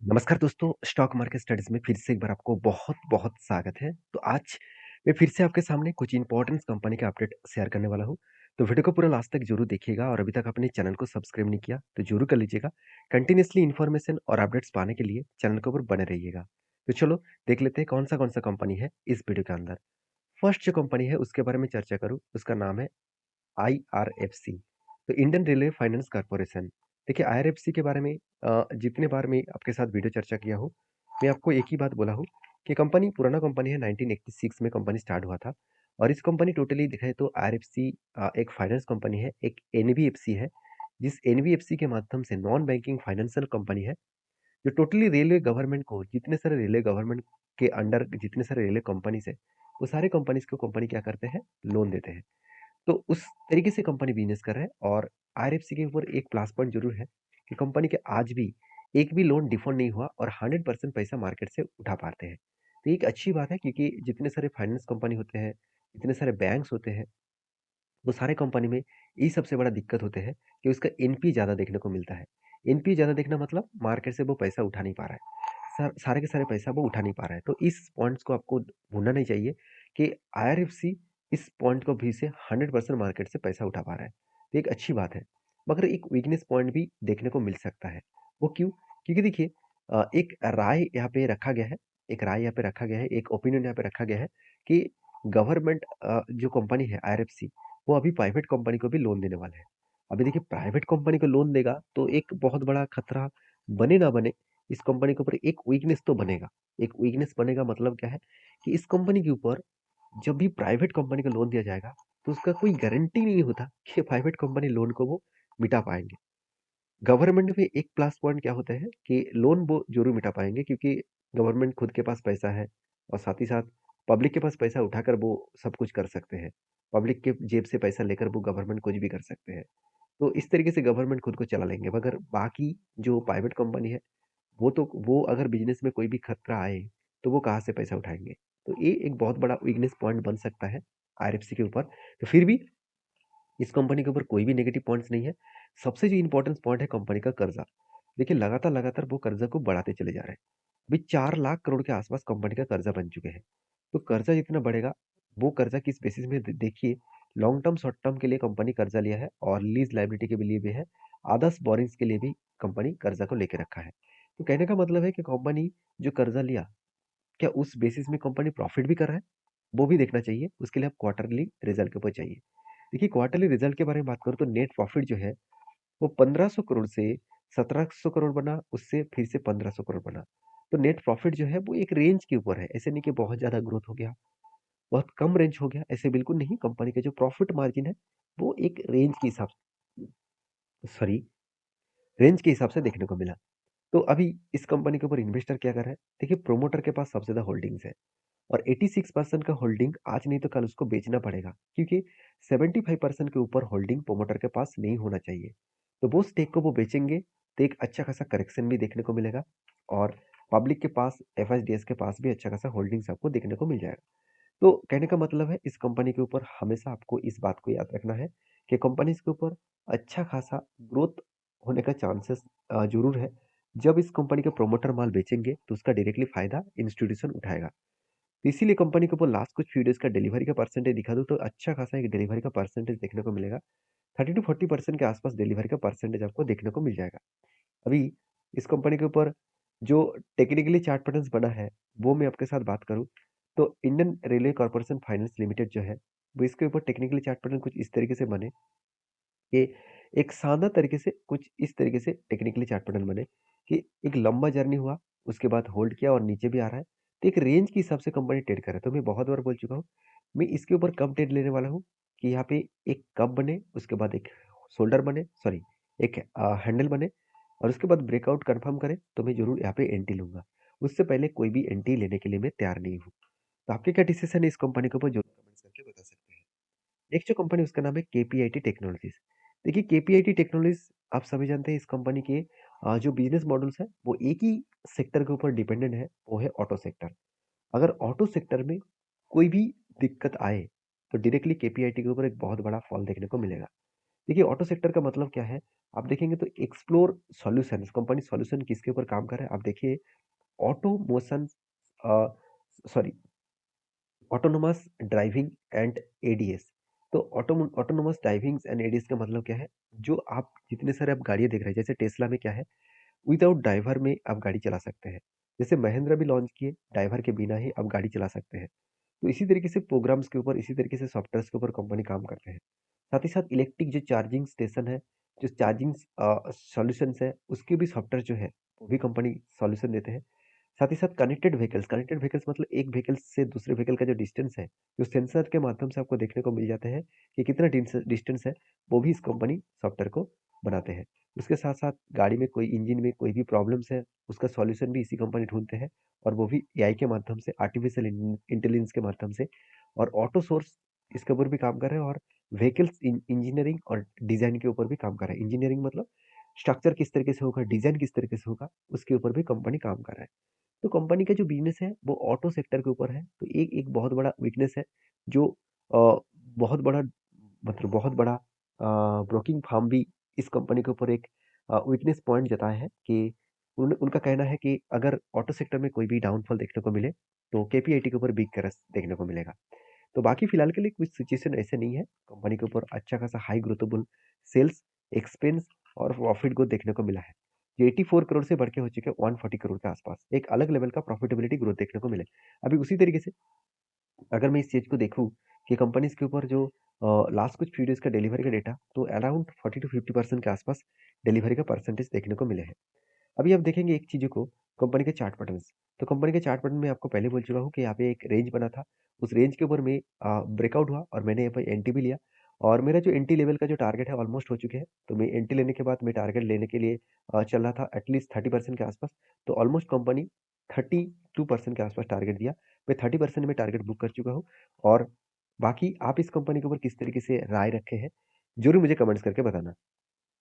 नमस्कार दोस्तों, stock market studies में फिर से एक बार आपको बहुत-बहुत स्वागत है। तो आज मैं फिर से आपके सामने कुछ इंपॉर्टेंट कंपनी का अपडेट शेयर करने वाला हूँ। तो वीडियो को पूरा लास्ट तक ज़रूर देखिएगा और अभी तक आपने चैनल को सब्सक्राइब नहीं किया, तो ज़रूर कर लीजिएगा। कंटिन्यूअसली इन्फॉर्मेशन और अपडेट्स पाने के लिए चैनल के ऊपर बने रहिएगा। तो चलो देख लेते हैं कौन-सा कंपनी है इस वीडियो के अंदर। फर्स्ट जो कंपनी है उसके बारे में चर्चा करूँ, उसका नाम है आईआरएफसी, तो इंडियन रेलवे फाइनेंस कॉर्पोरेशन। देखिए आईआरएफसी के बारे में जितने बार मैं आपके साथ वीडियो चर्चा किया हूँ, मैं आपको एक ही बात बोला हूँ कि कंपनी पुराना कंपनी है, 1986 में कंपनी स्टार्ट हुआ था। और इस कंपनी टोटली देखा जाए तो आईआरएफसी एक फाइनेंस कंपनी है, एक एनबीएफसी है, जिस एनबीएफसी के माध्यम से नॉन बैंकिंग फाइनेंशियल कंपनी है, जो टोटली रेलवे गवर्नमेंट को जितने सारे रेलवे गवर्नमेंट के अंडर जितने सारे रेलवे कंपनीज है, वो सारे कंपनीज को कंपनी क्या करते हैं, लोन देते हैं। तो उस तरीके से कंपनी बिजनेस कर रहा है। और आईआरएफसी के ऊपर एक प्लस पॉइंट जरूर है कि कंपनी के आज भी एक भी लोन डिफॉल्ट नहीं हुआ और 100% पैसा मार्केट से उठा पाते हैं। तो एक अच्छी बात है क्योंकि जितने सारे फाइनेंस कंपनी होते हैं, जितने सारे बैंक्स होते हैं, वो सारे कंपनी में ये सबसे बड़ा दिक्कत होते हैं कि उसका एनपी ज़्यादा देखने को मिलता है। एनपी ज़्यादा देखना मतलब मार्केट से वो पैसा उठा नहीं पा रहा है। सारे के सारे पैसा वो उठा नहीं पा रहा है। तो इस पॉइंट्स को आपको भूलना नहीं चाहिए कि आईआरएफसी इस पॉइंट को भी से 100% मार्केट से पैसा उठा पा रहा है। तो एक अच्छी बात है। मगर एक वीकनेस पॉइंट भी देखने को मिल सकता है। वो क्यों? क्योंकि देखिए एक राय यहाँ पे रखा गया है, एक राय यहाँ पे रखा गया है, एक ओपिनियन यहाँ पे रखा गया है कि गवर्नमेंट जो कंपनी है आईआरएफसी, वो अभी प्राइवेट कंपनी को भी लोन देने वाले हैं। अभी देखिए प्राइवेट कंपनी को लोन देगा तो एक बहुत बड़ा खतरा बने ना बने, इस कंपनी के ऊपर एक वीकनेस तो बनेगा। एक वीकनेस बनेगा मतलब क्या है कि इस कंपनी के ऊपर जब भी प्राइवेट कंपनी को लोन दिया जाएगा, तो उसका कोई गारंटी नहीं होता कि प्राइवेट कंपनी लोन को वो मिटा पाएँगे। गवर्नमेंट में एक प्लस पॉइंट क्या होता है कि लोन वो ज़रूर मिटा पाएँगे क्योंकि गवर्नमेंट खुद के पास पैसा है और साथ ही साथ पब्लिक के पास पैसा उठाकर वो सब कुछ कर सकते हैं। पब्लिक के जेब से पैसा लेकर वो गवर्नमेंट कुछ भी कर सकते हैं। तो इस तरीके से गवर्नमेंट खुद को चला लेंगे। मगर बाकी जो प्राइवेट कंपनी है, वो अगर बिज़नेस में कोई भी खतरा आए, तो वो कहाँ से पैसा उठाएँगे? तो ये एक बहुत बड़ा वीकनेस पॉइंट बन सकता है आईआरएफसी के ऊपर। तो फिर भी इस कंपनी के ऊपर कोई भी नेगेटिव पॉइंट्स नहीं है। सबसे जो इम्पोर्टेंट पॉइंट है कंपनी का कर्जा। देखिए लगातार-लगातार वो कर्जा को बढ़ाते चले जा रहे हैं। अभी 4 लाख करोड़ के आसपास कंपनी का कर्जा बन चुके हैं। तो कर्जा जितना बढ़ेगा, वो कर्जा किस बेसिस में देखिए लॉन्ग टर्म, शॉर्ट टर्म के लिए कंपनी कर्जा लिया है और लीज़ लायबिलिटी के लिए भी है। अदर्स बोरिंग्स के लिए भी कंपनी कर्जा को लेके रखा है। तो कहने का मतलब है कि कंपनी जो कर्जा लिया, क्या उस बेसिस में कंपनी प्रॉफिट भी कर रहा है? वो भी देखना चाहिए। उसके लिए आप क्वार्टरली रिजल्ट के ऊपर चाहिए। देखिए क्वार्टरली रिजल्ट के बारे में बात करूँ तो नेट प्रॉफिट जो है वो 1500 करोड़ से 1700 करोड़ बना, उससे फिर से 1500 करोड़ बना। तो नेट प्रॉफिट जो है वो एक रेंज के ऊपर है। ऐसे नहीं कि बहुत ज़्यादा ग्रोथ हो गया, बहुत कम रेंज हो गया, ऐसे बिल्कुल नहीं। कंपनी का जो प्रॉफिट मार्जिन है वो एक रेंज के हिसाब सॉरी रेंज के हिसाब से देखने को मिला। तो अभी इस कंपनी के ऊपर इन्वेस्टर क्या कर रहा है? देखिए प्रोमोटर के पास सबसे ज़्यादा होल्डिंग्स है और 86% का होल्डिंग आज नहीं तो कल उसको बेचना पड़ेगा क्योंकि 75% के ऊपर होल्डिंग प्रोमोटर के पास नहीं होना चाहिए। तो वो स्टेक को वो बेचेंगे तो एक अच्छा खासा करेक्शन भी देखने को मिलेगा और पब्लिक के पास एफएसडीएस के पास भी अच्छा खासा होल्डिंग्स आपको देखने को मिल जाएगा। तो कहने का मतलब है इस कंपनी के ऊपर हमेशा आपको इस बात को याद रखना है कि कंपनीज के ऊपर अच्छा खासा ग्रोथ होने का चांसेस जरूर है। जब इस कंपनी के प्रोमोटर माल बेचेंगे तो उसका डायरेक्टली फायदा इंस्टीट्यूशन उठाएगा। तो इसीलिए कंपनी के ऊपर लास्ट कुछ फ्यू डेज का डिलीवरी का परसेंटेज दिखा दूँ तो अच्छा खासा एक डिलीवरी का परसेंटेज देखने को मिलेगा। 30 to 40% के आसपास डिलीवरी का परसेंटेज आपको देखने को मिल जाएगा। अभी इस कंपनी के ऊपर जो टेक्निकली चार्ट पैटर्न्स बना है, वो मैं आपके साथ बात करूँ तो Indian railway corporation finance limited जो है, वो इसके ऊपर टेक्निकली चार्ट पैटर्न कुछ इस तरीके से बने कि एक शानदार तरीके से कुछ इस तरीके से टेक्निकली चार्ट पैटर्न बने कि एक लंबा जर्नी हुआ, उसके बाद होल्ड किया और नीचे भी आ रहा है। तो एक रेंज के हिसाब से कंपनी ट्रेड कर रहा है। तो मैं बहुत बार बोल चुका हूँ, मैं इसके ऊपर कब ट्रेड लेने वाला हूँ कि यहाँ पे एक कप बने, उसके बाद एक शोल्डर बने, सॉरी एक हैंडल बने और उसके बाद ब्रेकआउट कंफर्म करे तो मैं ज़रूर यहाँ पे एंट्री लूँगा। उससे पहले कोई भी एंट्री लेने के लिए मैं तैयार नहीं हूँ। तो आपके क्या डिसीज़न है इस कंपनी के ऊपर ज़रूर कमेंट्स करके बता सकते हैं। नेक्स्ट जो कंपनी उसका नाम है केपीआईटी टेक्नोलॉजीज। देखिए केपीआईटी टेक्नोलॉजीज आप सभी जानते हैं इस कंपनी के जो बिजनेस मॉडल्स है वो एक ही सेक्टर के ऊपर डिपेंडेंट है, वो है ऑटो सेक्टर। अगर ऑटो सेक्टर में कोई भी दिक्कत आए तो डायरेक्टली केपीआईटी के ऊपर एक बहुत बड़ा फॉल देखने को मिलेगा। देखिए ऑटो सेक्टर का मतलब क्या है? आप देखेंगे तो एक्सप्लोर सॉल्यूशंस, कंपनी सॉल्यूशन किसके ऊपर काम कर रहा है? आप देखिए automation a, sorry autonomous driving and ADS. तो ऑटोनोमस ड्राइविंग एंड एडीएस का मतलब क्या है? जो आप जितने सारे आप गाड़ियाँ देख रहे हैं, जैसे टेस्ला में क्या है, विदाउट ड्राइवर में आप गाड़ी चला सकते हैं। जैसे महिंद्रा भी लॉन्च किए, ड्राइवर के बिना ही आप गाड़ी चला सकते हैं। तो इसी तरीके से प्रोग्राम्स के ऊपर, इसी तरीके से सॉफ्टवेयर्स के ऊपर कंपनी काम करते हैं। साथ ही साथ इलेक्ट्रिक जो चार्जिंग स्टेशन है, जो चार्जिंग सॉल्यूशंस है, उसके भी सॉफ्टवेयर जो है, वो भी कंपनी सॉल्यूशन देते हैं। साथ ही साथ कनेक्टेड व्हीकल्स मतलब एक व्हीकल से दूसरे व्हीकल का जो डिस्टेंस है, जो सेंसर के माध्यम से आपको देखने को मिल जाते हैं कि कितना डिस्टेंस है, वो भी इस कंपनी सॉफ्टवेयर को बनाते हैं। उसके साथ साथ गाड़ी में कोई इंजन में कोई भी प्रॉब्लम्स है, उसका सॉल्यूशन भी इसी कंपनी ढूंढते हैं, और वो भी एआई के माध्यम से, आर्टिफिशियल इंटेलिजेंस के माध्यम से। और ऑटो सोर्स इसके ऊपर भी काम कर रहे हैं, और व्हीकल्स इंजीनियरिंग और डिजाइन के ऊपर भी काम कर रहे हैं। इंजीनियरिंग मतलब स्ट्रक्चर किस तरीके से होगा, डिजाइन किस तरीके से होगा, उसके ऊपर भी कंपनी काम कर रहा है। तो कंपनी का जो बिजनेस है वो ऑटो सेक्टर के ऊपर है। तो एक एक बहुत बड़ा वीकनेस है, जो बहुत बड़ा, मतलब बहुत बड़ा ब्रोकिंग फर्म भी इस कंपनी के ऊपर एक वीकनेस पॉइंट जताया है कि उनका कहना है कि अगर ऑटो सेक्टर में कोई भी डाउनफॉल देखने को मिले, तो केपीआईटी के ऊपर बिग करस देखने को मिलेगा। तो बाकी फिलहाल के लिए कुछ सिचुएशन ऐसे नहीं है, कंपनी के ऊपर अच्छा खासा हाई ग्रोथेबल सेल्स, एक्सपेंस और प्रॉफिट ग्रोथ देखने को मिला है। ये 84 करोड़ से बढ़ के हो चुके हैं 140 करोड़ के आसपास, एक अलग लेवल का प्रॉफिटेबिलिटी ग्रोथ देखने को मिले। अभी उसी तरीके से अगर मैं इस चीज को देखूं कि कंपनीज के ऊपर जो लास्ट कुछ फ्यू डेज का डिलीवरी का डेटा, तो अराउंड 40 to 50% के आसपास डिलीवरी का परसेंटेज देखने को मिले हैं। अभी आप देखेंगे एक चीज़ों को, कंपनी के चार्ट पैटर्न्स। तो कंपनी के चार्ट पैटर्न में आपको पहले बोल चुका हूँ कि यहाँ पे एक रेंज बना था। उस रेंज के ऊपर मैं ब्रेकआउट हुआ और मैंने यहाँ पे एंट्री भी लिया, और मेरा जो एंट्री लेवल का जो टारगेट है ऑलमोस्ट हो चुके हैं। तो मैं एंट्री लेने के बाद मैं टारगेट लेने के लिए चल रहा था एटलीस्ट 30% के आसपास। तो ऑलमोस्ट कंपनी 32% के आसपास टारगेट दिया। मैं 30% में टारगेट बुक कर चुका हूँ। और बाकी आप इस कंपनी के ऊपर किस तरीके से राय रखे हैं, जरूर मुझे कमेंट्स करके बताना।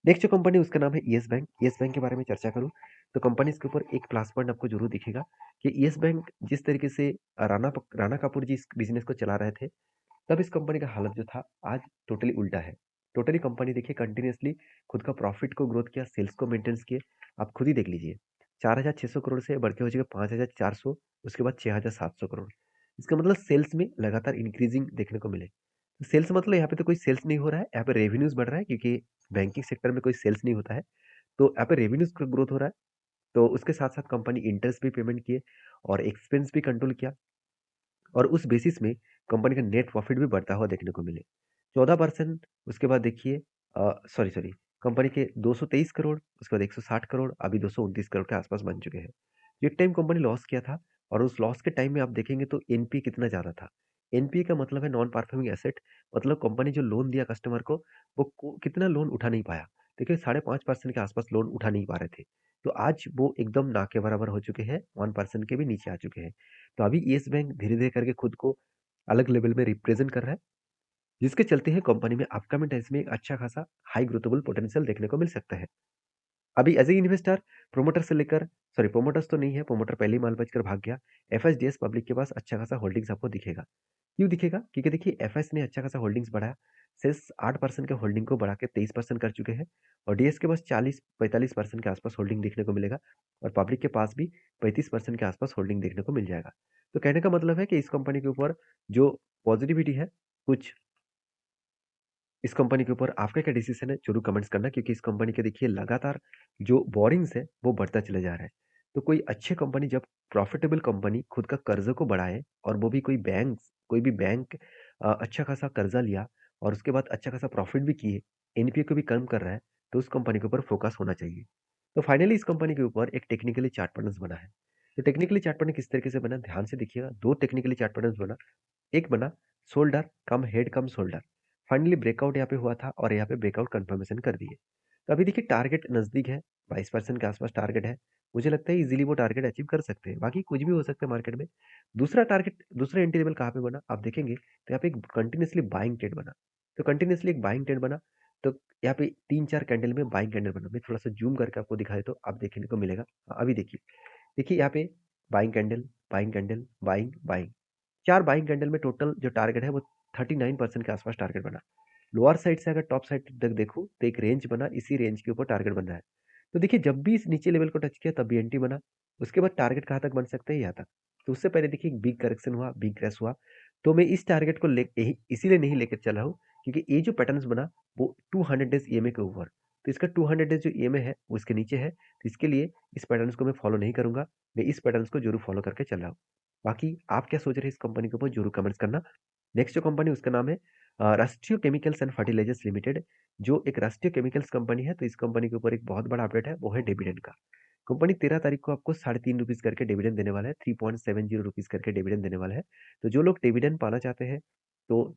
नेक्स्ट जो कंपनी उसका नाम है येस बैंक। येस बैंक के बारे में चर्चा करूँ, तो कंपनी इसके ऊपर एक प्लस पॉइंट आपको जरूर दिखेगा कि येस बैंक जिस तरीके से राणा कपूर जी इस बिजनेस को चला रहे थे, तब इस कंपनी का हालत जो था आज टोटली उल्टा है। टोटली कंपनी देखिए कंटिन्यूअसली खुद का प्रॉफिट को ग्रोथ किया, सेल्स को मेंटेन किए। आप खुद ही देख लीजिए, 4,600 करोड़ से बढ़ के हो जाएगा 5,400, उसके बाद 6,700 करोड़। इसका मतलब सेल्स में लगातार इंक्रीजिंग देखने को मिले। सेल्स मतलब यहाँ पे तो कोई सेल्स नहीं हो रहा है, यहाँ पे रेवेन्यूज बढ़ रहा है, क्योंकि बैंकिंग सेक्टर में कोई सेल्स नहीं होता है। तो यहाँ पे रेवेन्यूज का ग्रोथ हो रहा है। तो उसके साथ साथ कंपनी इंटरेस्ट भी पेमेंट किए और एक्सपेंस भी कंट्रोल किया, और उस बेसिस में कंपनी का नेट प्रॉफिट भी बढ़ता हुआ देखने को मिले 14%। उसके बाद देखिए सॉरी सॉरी कंपनी के 223 करोड़, उसके बाद 160 करोड़, अभी 229 करोड़ के आसपास बन चुके हैं। एक टाइम कंपनी लॉस किया था, और उस लॉस के टाइम में आप देखेंगे तो एनपी कितना ज़्यादा था। एनपी का मतलब है नॉन परफॉर्मिंग एसेट, मतलब कंपनी जो लोन दिया कस्टमर को, वो कितना लोन उठा नहीं पाया। देखिए 5.5% के आसपास लोन उठा नहीं पा रहे थे। तो आज वो एकदम ना के बराबर हो चुके हैं, 1% के भी नीचे आ चुके हैं। तो अभी येस बैंक धीरे धीरे करके खुद को अलग लेवल में रिप्रेजेंट कर रहा है, जिसके चलते हैं कंपनी में अपकमिंग टाइम्स में एक अच्छा खासा हाई ग्रोथेबल पोटेंशियल देखने को मिल सकता है। अभी एज ए इन्वेस्टर, प्रोमोटर से लेकर, सॉरी प्रोमोटर्स तो नहीं है, प्रोमोटर पहले ही माल बेचकर भाग गया। एफएसडीएस पब्लिक के पास अच्छा खासा होल्डिंग्स आपको दिखेगा। क्यों दिखेगा? क्योंकि देखिए एफएस ने अच्छा खासा होल्डिंग्स बढ़ाया, सेल्स 8% के होल्डिंग को बढ़ा के 23% कर चुके हैं, और डीएस के पास 40-45% के आसपास होल्डिंग देखने को मिलेगा, और पब्लिक के पास भी 35% के आसपास होल्डिंग देखने को मिल जाएगा। तो कहने का मतलब है कि इस कंपनी के ऊपर जो पॉजिटिविटी है, कुछ इस कंपनी के ऊपर आपका क्या डिसीजन है, जरूर कमेंट्स करना, क्योंकि इस कंपनी के देखिए लगातार जो बोरिंग्स है वो बढ़ता चला जा रहा है। तो कोई अच्छे कंपनी, जब प्रॉफिटेबल कंपनी खुद का कर्ज को बढ़ाए, और वो भी कोई भी बैंक अच्छा खासा कर्जा लिया, और उसके बाद अच्छा खासा प्रॉफिट भी किए, एनपीए को भी कम कर रहा है, तो उस कंपनी के ऊपर फोकस होना चाहिए। तो फाइनली इस कंपनी के ऊपर एक टेक्निकली चार्ट पैटर्न बना है। तो टेक्निकली चार्ट पैटर्न किस तरीके से बना, ध्यान से देखिएगा। दो टेक्निकली चार्ट पैटर्न बना, एक बना शोल्डर कम हेड कम शोल्डर। फाइनली ब्रेकआउट यहाँ पे हुआ था, और यहाँ पे ब्रेकआउट कंफर्मेशन कर दिए। तो अभी देखिए टारगेट नजदीक है, 22% के आसपास टारगेट है। मुझे लगता है इजीली वो टारगेट अचीव कर सकते हैं, बाकी कुछ भी हो सकता है मार्केट में। दूसरा टारगेट, दूसरा एंट्री लेवल कहाँ पे बना आप देखेंगे, तो यहाँ पे एक कंटिन्यूसली बाइंग ट्रेड बना। तो कंटिन्यूसली एक बाइंग ट्रेड बना, तो यहाँ पे 3-4 कैंडल में बाइंग कैंडल बना। मैं थोड़ा सा जूम करके आपको दिखाए तो आप देखने को मिलेगा। हाँ, अभी देखिए, देखिए यहाँ पे buying candle, buying candle, buying buying, 4 buying candle में टोटल जो टारगेट है वो 39% के आसपास टारगेट बना। लोअर साइड से अगर टॉप साइड तक देखूँ तो एक रेंज बना, इसी रेंज के ऊपर टारगेट बन रहा है। तो देखिए जब भी इस नीचे लेवल को टच किया तब भी एंट्री बना, उसके बाद टारगेट कहाँ तक बन सकता है? यहाँ तक। तो उससे पहले देखिए एक बिग करेक्शन हुआ, बिग क्रैश हुआ, तो मैं इस टारगेट को ले यही इसीलिए नहीं लेकर चला हूँ क्योंकि ये जो पैटर्न्स बना वो 200 डेज़ ईएमए के ऊपर, तो इसका 200 डेज़ जो ईएमए है वो इसके नीचे है, तो इसके लिए इस पैटर्न्स को मैं फॉलो नहीं करूँगा, मैं इस पैटर्न्स को ज़रूर फॉलो करके चल रहा हूँ। बाकी आप क्या सोच रहे हैं इस कंपनी के ऊपर ज़रूर कमेंट्स करना। नेक्स्ट जो कंपनी उसका नाम है राष्ट्रीय केमिकल्स एंड फर्टिलाइजर्स लिमिटेड, जो एक राष्ट्रीय केमिकल्स कंपनी है, तो इस कंपनी के ऊपर एक बहुत बड़ा अपडेट है, वो है डिविडेंड का। कंपनी 13 तारीख को आपको ₹3.5 करके डिविडेंड देने वाला है, ₹3.70 करके डिविडेंड देने वाला है। तो जो लोग डिविडेंड पाना चाहते हैं, तो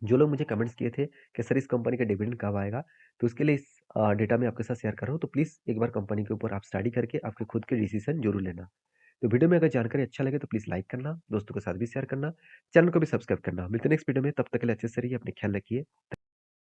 जो लोग मुझे कमेंट्स किए थे कि सर इस कंपनी का डिविडेंड कब आएगा, तो उसके लिए इस डेटा मैं आपके साथ शेयर कर रहा हूँ, तो प्लीज़ एक बार कंपनी के ऊपर आप स्टडी करके आपके खुद के डिसीजन ज़रूर लेना। तो वीडियो में अगर जानकारी अच्छा लगे तो प्लीज़ लाइक करना, दोस्तों के साथ भी शेयर करना, चैनल को भी सब्सक्राइब करना। मिलते हैं नेक्स्ट वीडियो में, तब तक के लिए अच्छे से रहिए, अपना ख्याल रखिए।